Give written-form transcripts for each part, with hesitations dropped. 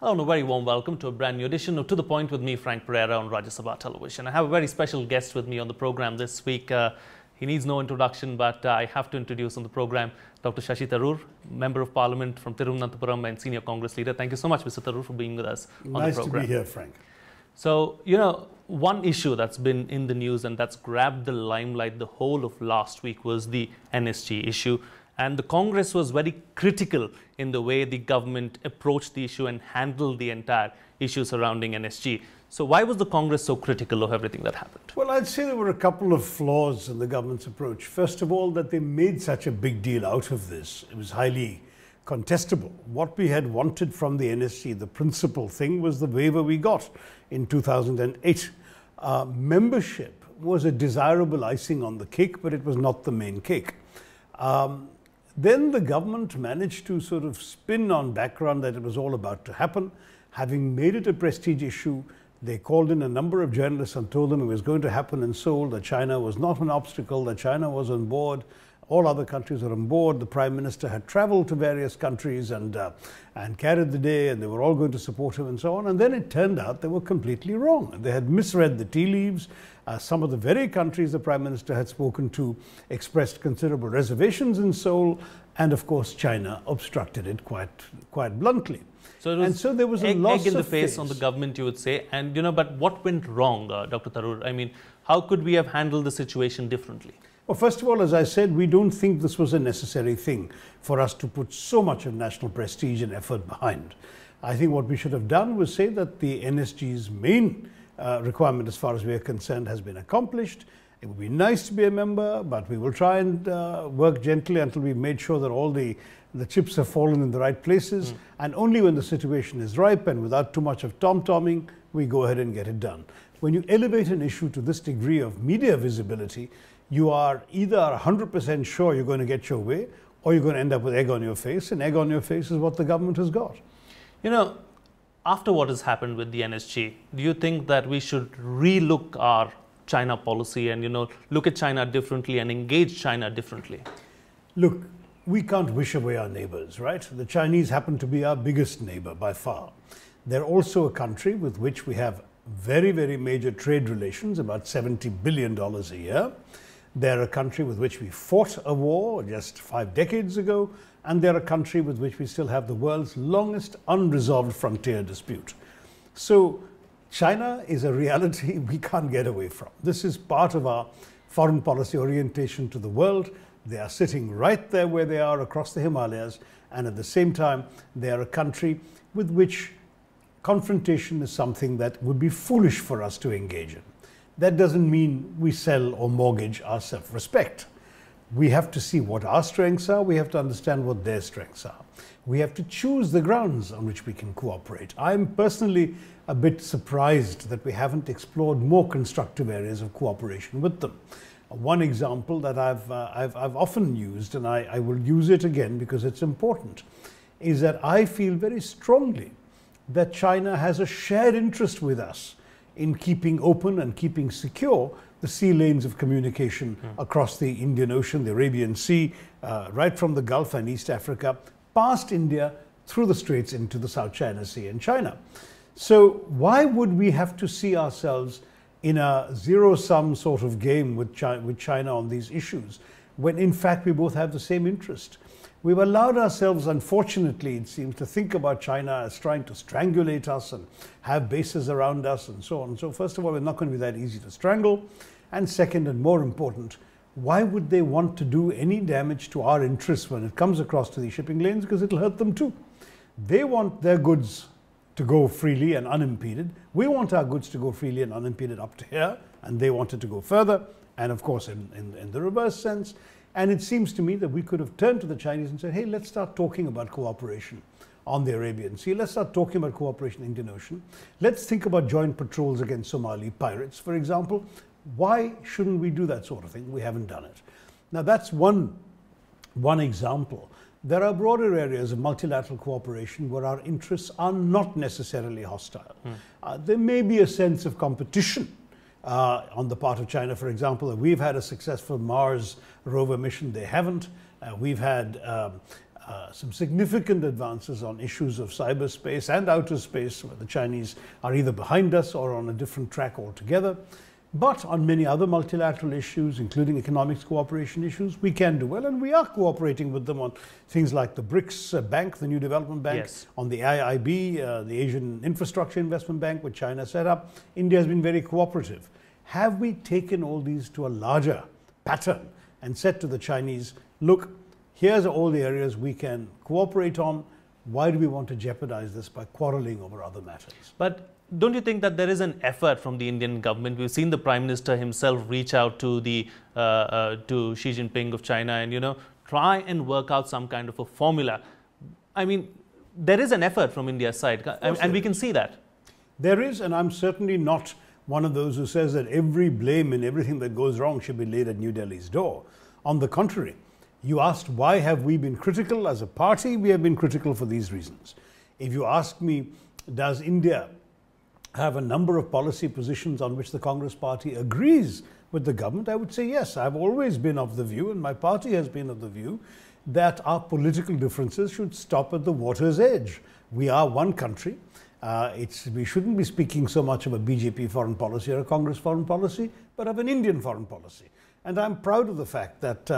Hello and a very warm welcome to a brand new edition of To The Point with me, Frank Pereira, on Rajya Sabha Television. I have a very special guest with me on the program this week. He needs no introduction, but I have to introduce on the program Dr. Shashi Tharoor, Member of Parliament from Tirunelveli and Senior Congress Leader. Thank you so much, Mr. Tharoor, for being with us on the program. Nice to be here, Frank. So, one issue that's been in the news and that's grabbed the limelight the whole of last week was the NSG issue. And the Congress was very critical in the way the government approached the issue and handled the entire issue surrounding NSG. So why was the Congress so critical of everything that happened? Well, I'd say there were a couple of flaws in the government's approach. First of all, that they made such a big deal out of this. It was highly contestable. What we had wanted from the NSG, the principal thing, was the waiver we got in 2008. Membership was a desirable icing on the cake, but it was not the main cake. Then the government managed to sort of spin on background that it was all about to happen. Having made it a prestige issue, they called in a number of journalists and told them it was going to happen in Seoul, that China was not an obstacle, that China was on board, all other countries were on board. The Prime Minister had traveled to various countries and carried the day, and they were all going to support him and so on. And then it turned out they were completely wrong. They had misread the tea leaves. Some of the very countries the Prime Minister had spoken to expressed considerable reservations in Seoul, and of course China obstructed it quite bluntly. So it was there was a loss egg in the of face on the government, you would say. And but what went wrong, Dr. Tharoor? I mean, how could we have handled the situation differently? Well, first of all, as I said, we don't think this was a necessary thing for us to put so much of national prestige and effort behind. I think what we should have done was say that the NSG's main requirement, as far as we are concerned, has been accomplished. It would be nice to be a member, but we will try and work gently until we've made sure that all the chips have fallen in the right places. And only when the situation is ripe and without too much of tom-tomming, we go ahead and get it done. When you elevate an issue to this degree of media visibility, you are either 100% sure you're going to get your way, or you're going to end up with egg on your face, and egg on your face is what the government has got. After what has happened with the NSG, do you think that we should relook our China policy and, look at China differently and engage China differently? Look, we can't wish away our neighbors, right? The Chinese happen to be our biggest neighbor by far. They're also a country with which we have very, very major trade relations, about $70 billion a year. They're a country with which we fought a war just 5 decades ago, and they're a country with which we still have the world's longest unresolved frontier dispute. So China is a reality we can't get away from. This is part of our foreign policy orientation to the world. They are sitting right there where they are across the Himalayas, and at the same time, they are a country with which confrontation is something that would be foolish for us to engage in. That doesn't mean we sell or mortgage our self-respect. We have to see what our strengths are. We have to understand what their strengths are. We have to choose the grounds on which we can cooperate. I'm personally a bit surprised that we haven't explored more constructive areas of cooperation with them. One example that I've often used, and I will use it again because it's important, is that I feel very strongly that China has a shared interest with us in keeping open and keeping secure the sea lanes of communication across the Indian Ocean, the Arabian Sea, right from the Gulf and East Africa, past India, through the Straits into the South China Sea and China. So why would we have to see ourselves in a zero-sum sort of game with China on these issues, when in fact we both have the same interest? We've allowed ourselves, unfortunately, it seems, to think about China as trying to strangulate us and have bases around us and so on. So first of all, we're not going to be that easy to strangle. And second, and more important, why would they want to do any damage to our interests when it comes across to these shipping lanes? Because it'll hurt them too. They want their goods to go freely and unimpeded. We want our goods to go freely and unimpeded up to here, and they want it to go further, and of course in the reverse sense. And it seems to me that we could have turned to the Chinese and said, hey, let's start talking about cooperation on the Arabian Sea. Let's start talking about cooperation in the Indian Ocean. Let's think about joint patrols against Somali pirates, for example. Why shouldn't we do that sort of thing? We haven't done it. Now, that's one example. There are broader areas of multilateral cooperation where our interests are not necessarily hostile. There may be a sense of competition on the part of China, for example. We've had a successful Mars rover mission. They haven't. We've had some significant advances on issues of cyberspace and outer space, where the Chinese are either behind us or on a different track altogether. But on many other multilateral issues, including economics cooperation issues, we can do well, and we are cooperating with them on things like the BRICS Bank, the new development bank, Yes. on the AIIB, the Asian Infrastructure Investment Bank, which China set up. India has been very cooperative. Have we taken all these to a larger pattern and said to the Chinese, look, here's all the areas we can cooperate on. Why do we want to jeopardize this by quarreling over other matters? But don't you think that there is an effort from the Indian government? We've seen the Prime Minister himself reach out to to Xi Jinping of China and, try and work out some kind of a formula. I mean, there is an effort from India's side, and we can see that. There is, and I'm certainly not one of those who says that every blame in everything that goes wrong should be laid at New Delhi's door. On the contrary, you asked why have we been critical as a party? We have been critical for these reasons. If you ask me, does India have a number of policy positions on which the Congress party agrees with the government, I would say yes. I've always been of the view, and my party has been of the view, that our political differences should stop at the water's edge. We are one country. We shouldn't be speaking so much of a BJP foreign policy or a Congress foreign policy, but of an Indian foreign policy. And I'm proud of the fact that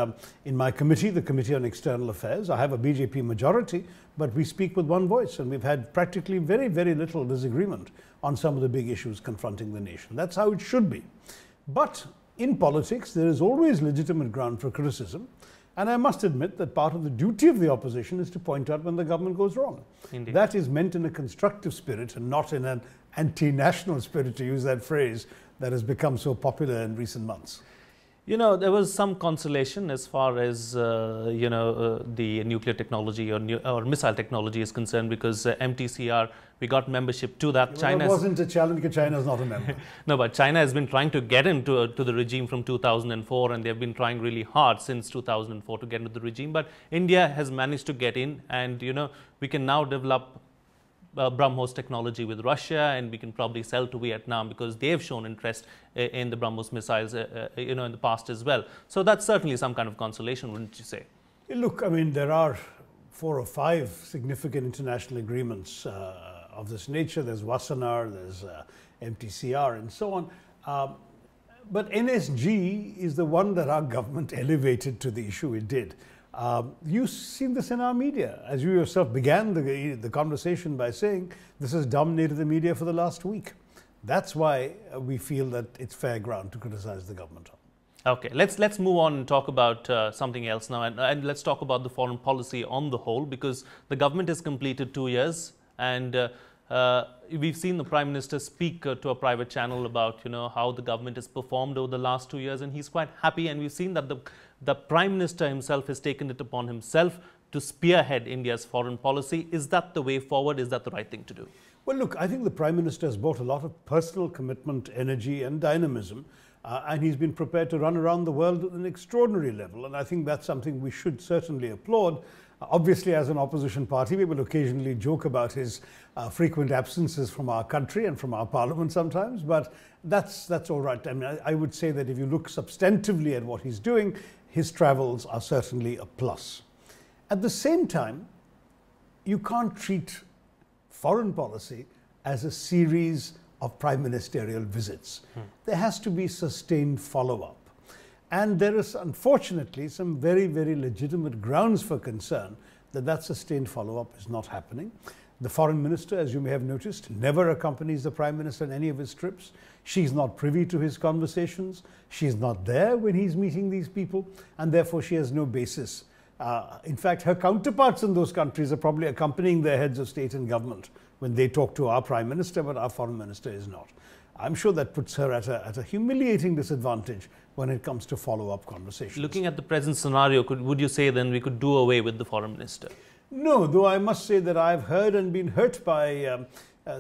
in my committee, the Committee on External Affairs, I have a BJP majority, but we speak with one voice, and we've had practically very, very little disagreement on some of the big issues confronting the nation. That's how it should be. But in politics, there is always legitimate ground for criticism. And I must admit that part of the duty of the opposition is to point out when the government goes wrong. Indeed. That is meant in a constructive spirit and not in an anti-national spirit, to use that phrase that has become so popular in recent months. There was some consolation as far as, the nuclear technology or missile technology is concerned, because MTCR, we got membership to that. China wasn't a challenge because China is not a member. No, but China has been trying to get into to the regime from 2004, and they've been trying really hard since 2004 to get into the regime. But India has managed to get in, and, we can now develop BrahMos technology with Russia, and we can probably sell to Vietnam because they've shown interest in the BrahMos missiles, in the past as well. So that's certainly some kind of consolation, wouldn't you say? Look, I mean, there are 4 or 5 significant international agreements of this nature. There's Wassenaar, there's MTCR, and so on. But NSG is the one that our government elevated to the issue it did. You've seen this in our media, as you yourself began the conversation by saying this has dominated the media for the last week. That's why we feel that it's fair ground to criticize the government on. Okay, let's move on and talk about something else now, and let's talk about the foreign policy on the whole, because the government has completed 2 years, and we've seen the Prime Minister speak to a private channel about how the government has performed over the last 2 years, and he's quite happy, and we've seen that the Prime Minister himself has taken it upon himself to spearhead India's foreign policy. Is that the way forward? Is that the right thing to do? Well, look, I think the Prime Minister has brought a lot of personal commitment, energy and dynamism, and he's been prepared to run around the world at an extraordinary level, and I think that's something we should certainly applaud. Obviously, as an opposition party, we will occasionally joke about his frequent absences from our country and from our parliament sometimes, but that's all right. I mean, I would say that if you look substantively at what he's doing, his travels are certainly a plus. At the same time, you can't treat foreign policy as a series of prime ministerial visits. There has to be sustained follow-up. And there is, unfortunately, some very, very legitimate grounds for concern that sustained follow-up is not happening. The foreign minister, as you may have noticed, never accompanies the prime minister on any of his trips. She's not privy to his conversations. She's not there when he's meeting these people, and therefore she has no basis. In fact, her counterparts in those countries are probably accompanying their heads of state and government when they talk to our prime minister, but our foreign minister is not. I'm sure that puts her at a humiliating disadvantage when it comes to follow-up conversations. Looking at the present scenario, would you say then we could do away with the foreign minister? No, though I must say that I've heard and been hurt by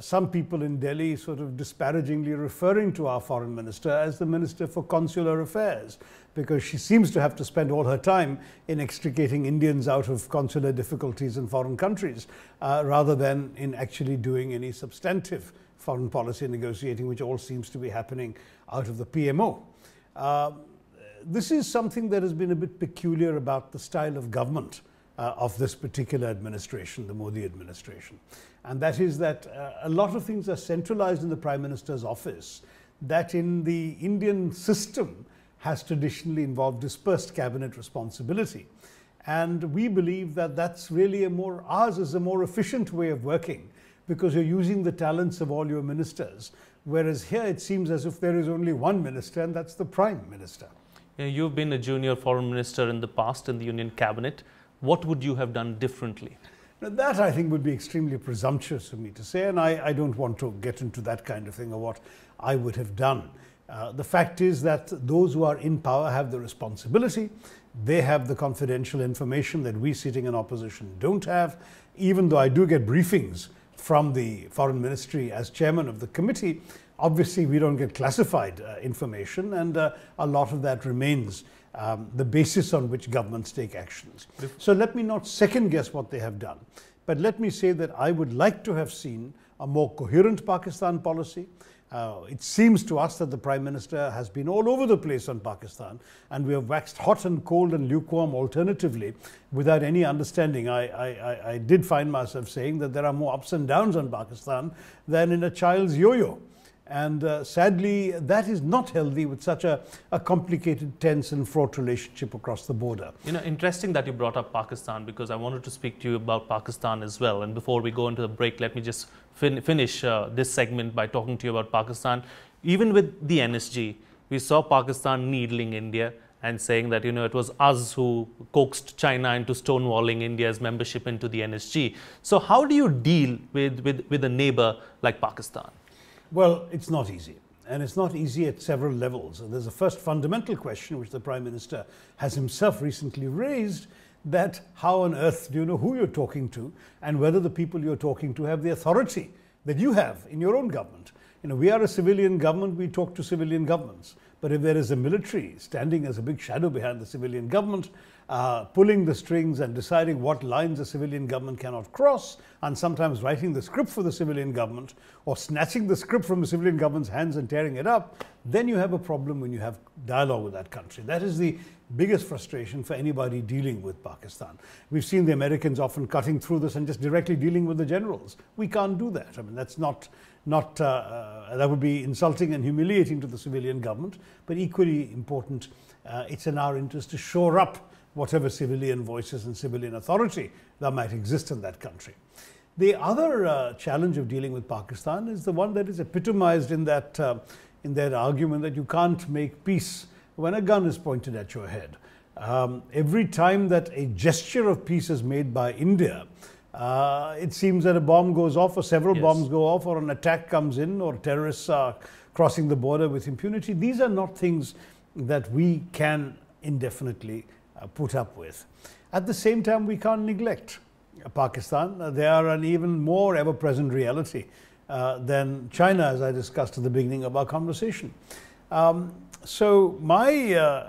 some people in Delhi sort of disparagingly referring to our foreign minister as the Minister for Consular Affairs, because she seems to have to spend all her time in extricating Indians out of consular difficulties in foreign countries, rather than in actually doing any substantive foreign policy negotiating, which all seems to be happening out of the PMO. This is something that has been a bit peculiar about the style of government of this particular administration, the Modi administration. And that is that a lot of things are centralized in the Prime Minister's office that in the Indian system has traditionally involved dispersed cabinet responsibility. And we believe that that's really ours is a more efficient way of working, because you're using the talents of all your ministers. Whereas here it seems as if there is only one minister, and that's the Prime Minister. Yeah, you've been a junior foreign minister in the past in the Union Cabinet. What would you have done differently? Now, that I think would be extremely presumptuous of me to say, and I don't want to get into that kind of thing or what I would have done. The fact is that those who are in power have the responsibility. They have the confidential information that we sitting in opposition don't have, even though I do get briefings from the Foreign Ministry as chairman of the committee. Obviously, we don't get classified information, and a lot of that remains the basis on which governments take actions. So let me not second guess what they have done, but let me say that I would like to have seen a more coherent Pakistan policy. It seems to us that the Prime Minister has been all over the place on Pakistan, and we have waxed hot and cold and lukewarm alternatively without any understanding. I did find myself saying that there are more ups and downs on Pakistan than in a child's yo-yo. And sadly, that is not healthy with such a complicated, tense and fraught relationship across the border. You know, interesting that you brought up Pakistan, because I wanted to speak to you about Pakistan as well. And before we go into the break, let me just finish this segment by talking to you about Pakistan. Even with the NSG, we saw Pakistan needling India and saying that, you know, it was us who coaxed China into stonewalling India's membership into the NSG. So how do you deal with a neighbor like Pakistan? Well, it's not easy, and it's not easy at several levels. There's a first fundamental question which the Prime Minister has himself recently raised, that how on earth do you know who you're talking to and whether the people you're talking to have the authority that you have in your own government. You know, we are a civilian government, we talk to civilian governments. But if there is a military standing as a big shadow behind the civilian government, pulling the strings and deciding what lines a civilian government cannot cross, and sometimes writing the script for the civilian government, or snatching the script from the civilian government's hands and tearing it up, then you have a problem when you have dialogue with that country. That is the biggest frustration for anybody dealing with Pakistan. We've seen the Americans often cutting through this and just directly dealing with the generals. We can't do that. I mean, that's not that would be insulting and humiliating to the civilian government, but equally important, it's in our interest to shore up whatever civilian voices and civilian authority that might exist in that country. The other challenge of dealing with Pakistan is the one that is epitomized in that argument that you can't make peace when a gun is pointed at your head. Every time that a gesture of peace is made by India, it seems that a bomb goes off, or several bombs go off, or an attack comes in, or terrorists are crossing the border with impunity. These are not things that we can indefinitely put up with. At the same time, we can't neglect Pakistan. They are an even more ever-present reality than China, as I discussed at the beginning of our conversation. So my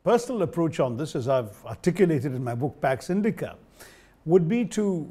personal approach on this, as I've articulated in my book Pax Indica, would be to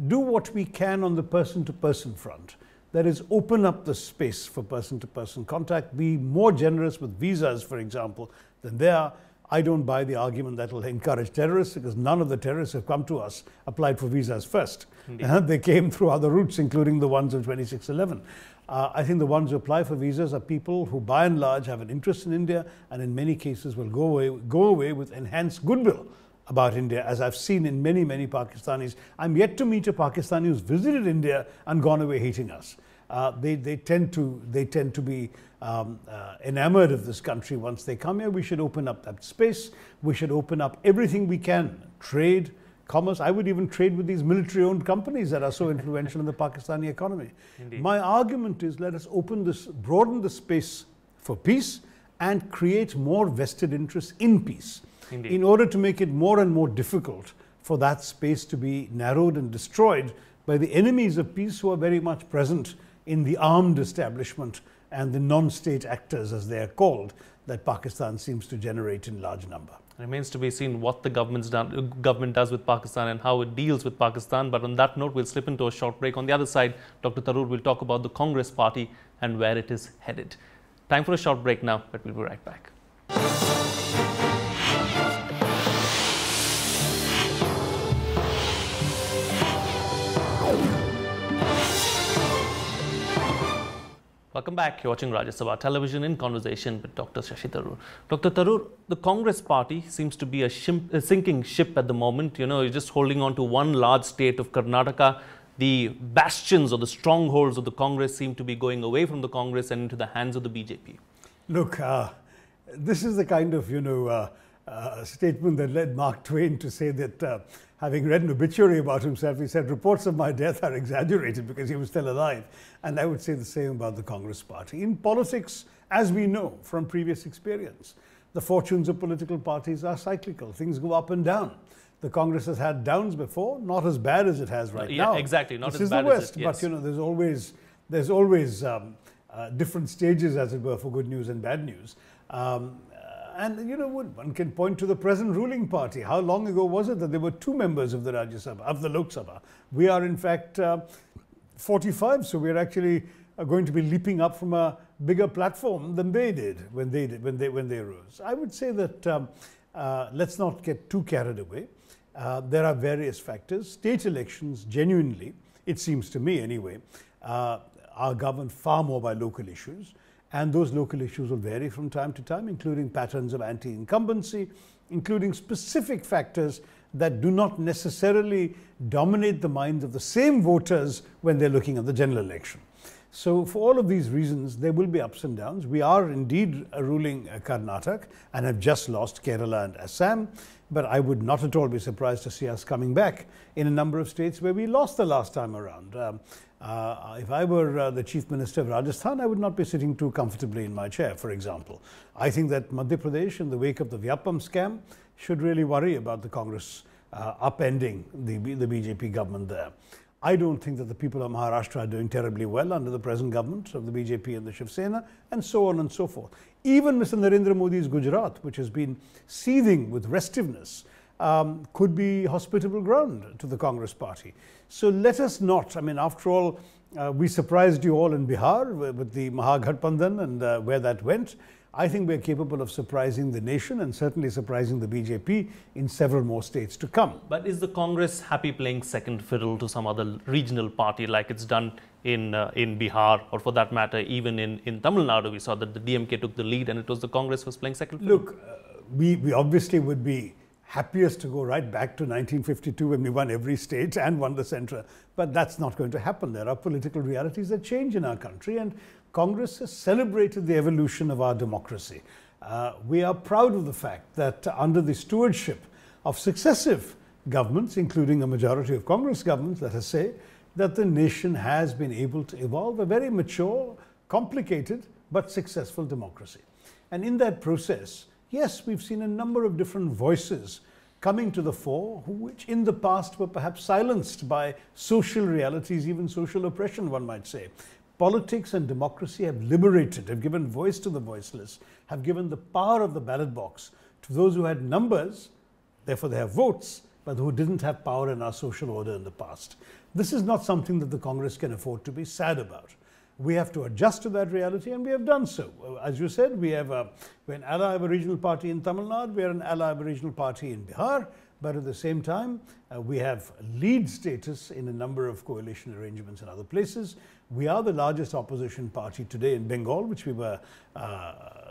do what we can on the person-to-person front. That is, open up the space for person-to-person contact, be more generous with visas, for example, than they are. I don't buy the argument that will encourage terrorists, because none of the terrorists who have come to us applied for visas first. They came through other routes, including the ones of 2611. I think the ones who apply for visas are people who, by and large, have an interest in India, and in many cases will go away with enhanced goodwill about India, as I've seen in many, many Pakistanis. I'm yet to meet a Pakistani who's visited India and gone away hating us. They tend to be enamored of this country once they come here. We should open up that space. We should open up everything we can. Trade, commerce. I would even trade with these military-owned companies that are so influential in the Pakistani economy. Indeed. My argument is, let us broaden the space for peace and create more vested interests in peace. Indeed. In order to make it more and more difficult for that space to be narrowed and destroyed by the enemies of peace who are very much present in the armed establishment and the non-state actors, as they are called, that Pakistan seems to generate in large number. It remains to be seen what the government does with Pakistan and how it deals with Pakistan. But on that note, we'll slip into a short break. On the other side, Dr. Tharoor will talk about the Congress party and where it is headed. Time for a short break now, but we'll be right back. Welcome back. You're watching Rajya Sabha Television in conversation with Dr. Shashi Tharoor. Dr. Tharoor, the Congress party seems to be a sinking ship at the moment. You know, you're just holding on to one large state of Karnataka. The bastions or the strongholds of the Congress seem to be going away from the Congress and into the hands of the BJP. Look, this is the kind of, statement that led Mark Twain to say that having read an obituary about himself, he said, reports of my death are exaggerated because he was still alive. And I would say the same about the Congress party. In politics, as we know from previous experience, the fortunes of political parties are cyclical. Things go up and down. The Congress has had downs before, not as bad as it has right now. Exactly, not this as bad is the West, as it, yes. But there's always different stages, as it were, for good news and bad news. One can point to the present ruling party. How long ago was it that there were 2 members of the Rajya Sabha, of the Lok Sabha? We are in fact 45, so we're actually going to be leaping up from a bigger platform than they did when they rose. I would say that let's not get too carried away. There are various factors. State elections, genuinely, it seems to me anyway, are governed far more by local issues. And those local issues will vary from time to time, including patterns of anti-incumbency, including specific factors that do not necessarily dominate the minds of the same voters when they're looking at the general election. So for all of these reasons, there will be ups and downs. We are indeed ruling Karnataka and have just lost Kerala and Assam, but I would not at all be surprised to see us coming back in a number of states where we lost the last time around. If I were the Chief Minister of Rajasthan, I would not be sitting too comfortably in my chair, for example. I think that Madhya Pradesh, in the wake of the Vyapam scam, should really worry about the Congress upending the BJP government there. I don't think that the people of Maharashtra are doing terribly well under the present government of the BJP and the Shiv Sena, and so on and so forth. Even Mr. Narendra Modi's Gujarat, which has been seething with restiveness, could be hospitable ground to the Congress party. So let us not, after all, we surprised you all in Bihar with the Mahagathbandhan and where that went. I think we're capable of surprising the nation and certainly surprising the BJP in several more states to come. But is the Congress happy playing second fiddle to some other regional party like it's done in Bihar, or for that matter, even in Tamil Nadu? We saw that the DMK took the lead and it was the Congress was playing second fiddle. Look, we obviously would be happiest to go right back to 1952 when we won every state and won the centre. But that's not going to happen. There are political realities that change in our country, and Congress has celebrated the evolution of our democracy. We are proud of the fact that under the stewardship of successive governments, including a majority of Congress governments, let us say, that the nation has been able to evolve a very mature, complicated, but successful democracy. And in that process, yes, we've seen a number of different voices coming to the fore, which in the past were perhaps silenced by social realities, even social oppression, one might say. Politics and democracy have liberated, have given voice to the voiceless, have given the power of the ballot box to those who had numbers, therefore they have votes, but who didn't have power in our social order in the past. This is not something that the Congress can afford to be sad about. We have to adjust to that reality, and we have done so. As you said, we're an ally of a regional party in Tamil Nadu, we're an ally of a regional party in Bihar, but at the same time, we have lead status in a number of coalition arrangements in other places. We are the largest opposition party today in Bengal, which we were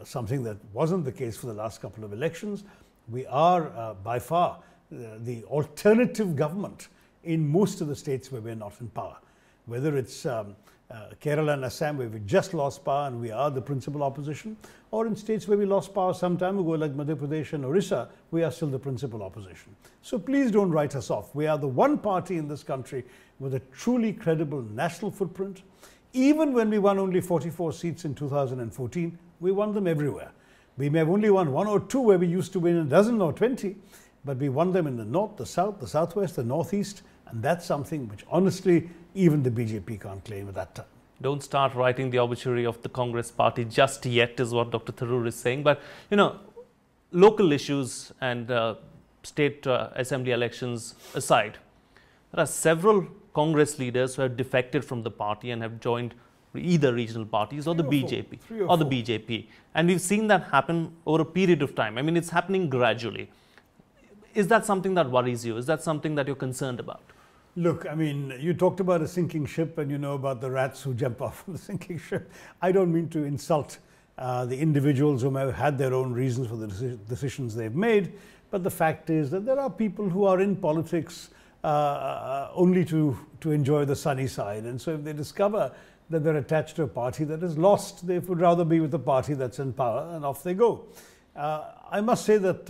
something that wasn't the case for the last couple of elections. We are by far the alternative government in most of the states where we're not in power. Whether it's Kerala and Assam, where we just lost power and we are the principal opposition, or in states where we lost power some time ago, like Madhya Pradesh and Orissa, we are still the principal opposition. So please don't write us off. We are the one party in this country with a truly credible national footprint. Even when we won only 44 seats in 2014, we won them everywhere. We may have only won 1 or 2 where we used to win a dozen or 20, but we won them in the north, the south, the southwest, the northeast, and that's something which honestly even the BJP can't claim at that time. Don't start writing the obituary of the Congress party just yet, is what Dr. Tharoor is saying. But, local issues and state assembly elections aside, there are several Congress leaders who have defected from the party and have joined either regional parties or the BJP or the BJP. And we've seen that happen over a period of time. It's happening gradually. Is that something that worries you? Is that something that you're concerned about? Look, I mean, you talked about a sinking ship and you know about the rats who jump off from the sinking ship. I don't mean to insult the individuals who may have had their own reasons for the decisions they've made, but the fact is that there are people who are in politics only to enjoy the sunny side. And so if they discover that they're attached to a party that is lost, they would rather be with the party that's in power, and off they go. I must say that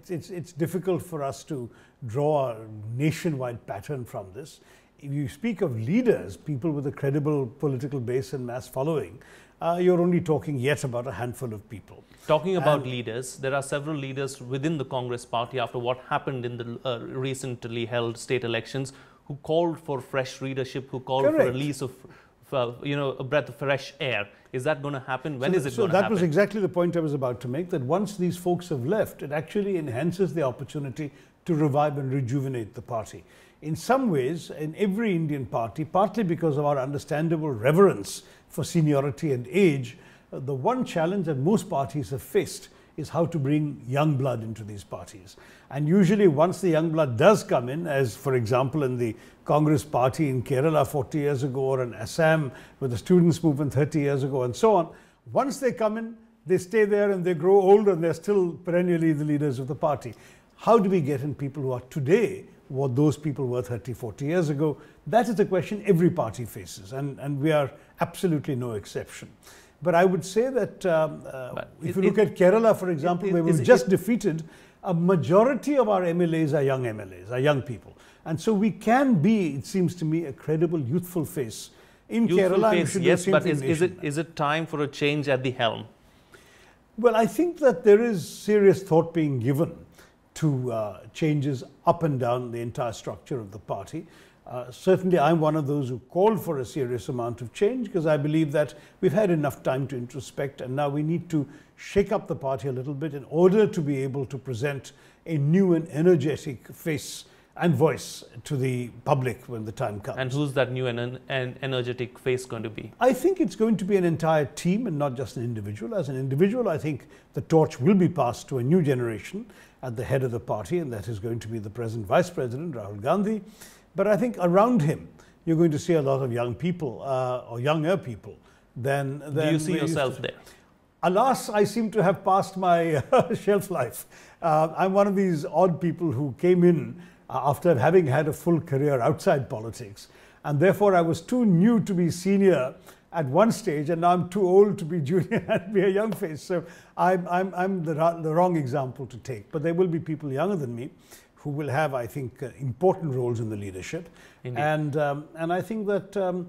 it's difficult for us to draw a nationwide pattern from this. If you speak of leaders, people with a credible political base and mass following, you're only talking yet about a handful of people. Talking about leaders, there are several leaders within the Congress party after what happened in the recently held state elections who called for fresh leadership, who called for a release of a breath of fresh air. Is that going to happen? When is it going to happen? So that was exactly the point I was about to make, that once these folks have left, it actually enhances the opportunity to revive and rejuvenate the party. In some ways, in every Indian party, partly because of our understandable reverence for seniority and age, the one challenge that most parties have faced is how to bring young blood into these parties. And usually once the young blood does come in, as for example in the Congress party in Kerala 40 years ago, or in Assam with the students movement 30 years ago and so on, once they come in, they stay there and they grow old and they're still perennially the leaders of the party. How do we get in people who are today what those people were 30, 40 years ago? That is a question every party faces, and we are absolutely no exception. But I would say that if you look at Kerala, for example, where we've just defeated, a majority of our MLAs are young people. And so we can be, it seems to me, a credible youthful face in Kerala. Yes, but is it time for a change at the helm? Well, I think that there is serious thought being given to changes up and down the entire structure of the party. Certainly, I'm one of those who called for a serious amount of change because I believe that we've had enough time to introspect, and now we need to shake up the party a little bit in order to be able to present a new and energetic face and voice to the public when the time comes. And who's that new and energetic face going to be? I think it's going to be an entire team and not just an individual. As an individual, I think the torch will be passed to a new generation at the head of the party, and that is going to be the present Vice President, Rahul Gandhi. But I think around him, you're going to see a lot of young people, or younger people than do you see yourself there? Alas, I seem to have passed my shelf life. I'm one of these odd people who came in after having had a full career outside politics. And therefore, I was too new to be senior at one stage, and now I'm too old to be junior and be a young face. So I'm the wrong example to take. But there will be people younger than me who will have, I think, important roles in the leadership. Indeed. And I think that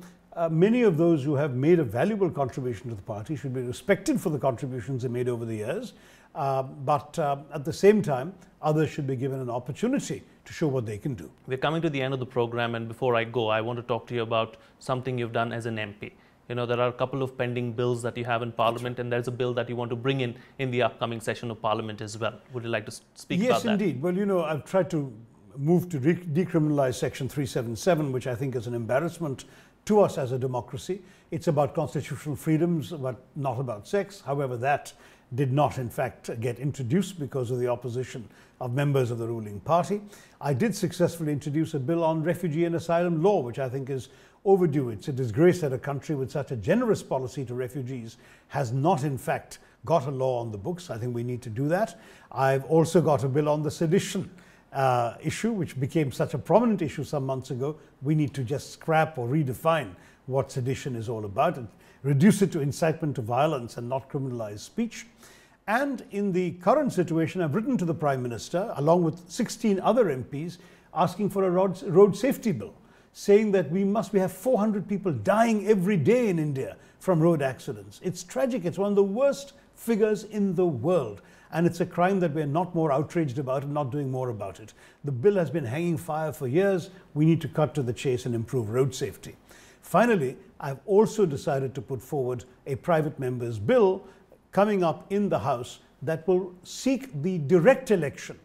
many of those who have made a valuable contribution to the party should be respected for the contributions they made over the years. But at the same time, others should be given an opportunity to show what they can do. We're coming to the end of the program, and before I go, I want to talk to you about something you've done as an MP. You know, there are a couple of pending bills that you have in Parliament, and there's a bill that you want to bring in the upcoming session of Parliament as well. Would you like to speak about that? Yes, indeed. Well, you know, I've tried to move to decriminalize Section 377, which I think is an embarrassment to us as a democracy. It's about constitutional freedoms, but not about sex. However, that did not, in fact, get introduced because of the opposition of members of the ruling party. I did successfully introduce a bill on refugee and asylum law, which I think is overdue. It's a disgrace that a country with such a generous policy to refugees has not, in fact, got a law on the books. I think we need to do that. I've also got a bill on the sedition issue, which became such a prominent issue some months ago. We need to just scrap or redefine what sedition is all about and reduce it to incitement to violence and not criminalize speech. And in the current situation, I've written to the Prime Minister, along with 16 other MPs, asking for a road safety bill, saying that we have 400 people dying every day in India from road accidents. It's tragic. It's one of the worst figures in the world. And it's a crime that we're not more outraged about and not doing more about it. The bill has been hanging fire for years. We need to cut to the chase and improve road safety. Finally, I've also decided to put forward a private member's bill coming up in the House that will seek the direct election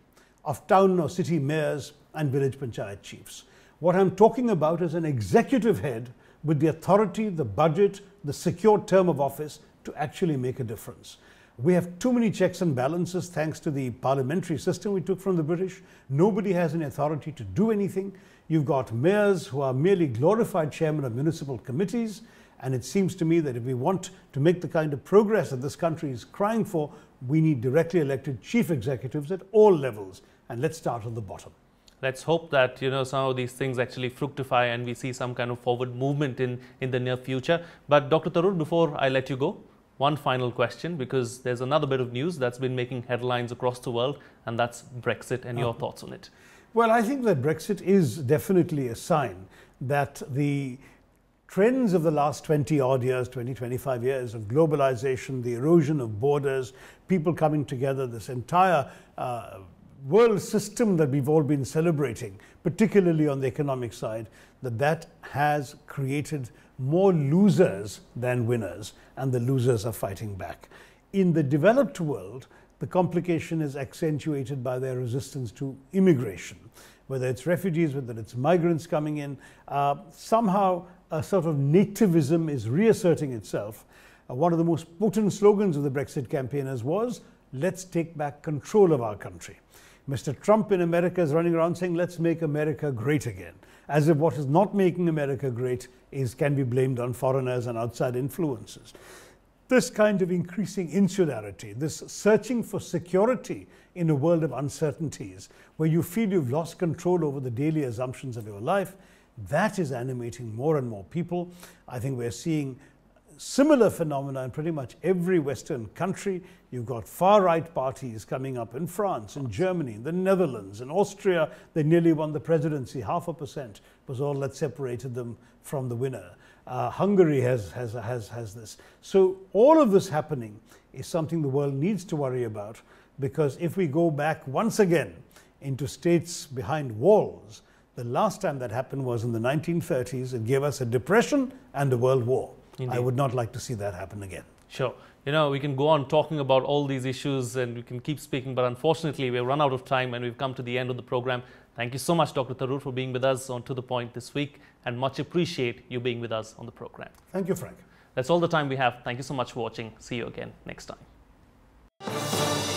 of town or city mayors and village panchayat chiefs. What I'm talking about is an executive head with the authority, the budget, the secure term of office to actually make a difference. We have too many checks and balances thanks to the parliamentary system we took from the British. Nobody has any authority to do anything. You've got mayors who are merely glorified chairmen of municipal committees. And it seems to me that if we want to make the kind of progress that this country is crying for, we need directly elected chief executives at all levels. And let's start at the bottom. Let's hope that, some of these things actually fructify and we see some kind of forward movement in the near future. But Dr. Tharoor, before I let you go, one final question, because there's another bit of news that's been making headlines across the world, and that's Brexit and your thoughts on it. Well, I think that Brexit is definitely a sign that the trends of the last 20-odd years, 25 years of globalization, the erosion of borders, people coming together, this entire world system that we've all been celebrating, particularly on the economic side, that has created more losers than winners, and the losers are fighting back. In the developed world, the complication is accentuated by their resistance to immigration, whether it's refugees, whether it's migrants coming in. Somehow a sort of nativism is reasserting itself. One of the most potent slogans of the Brexit campaigners was, let's take back control of our country. Mr. Trump in America is running around saying, let's make America great again, as if what is not making America great can be blamed on foreigners and outside influences. This kind of increasing insularity, this searching for security in a world of uncertainties, where you feel you've lost control over the daily assumptions of your life, that is animating more and more people. I think we're seeing similar phenomena in pretty much every Western country. You've got far-right parties coming up in France, in Germany, in the Netherlands, in Austria. They nearly won the presidency. 0.5% was all that separated them from the winner. Hungary has this. So all of this happening is something the world needs to worry about, because if we go back once again into states behind walls, the last time that happened was in the 1930s. It gave us a depression and a world war. Indeed. I would not like to see that happen again. Sure. We can go on talking about all these issues and we can keep speaking, but unfortunately we've run out of time and we've come to the end of the program. Thank you so much, Dr. Tharoor, for being with us on To The Point this week, and much appreciate you being with us on the program. Thank you, Frank. That's all the time we have. Thank you so much for watching. See you again next time.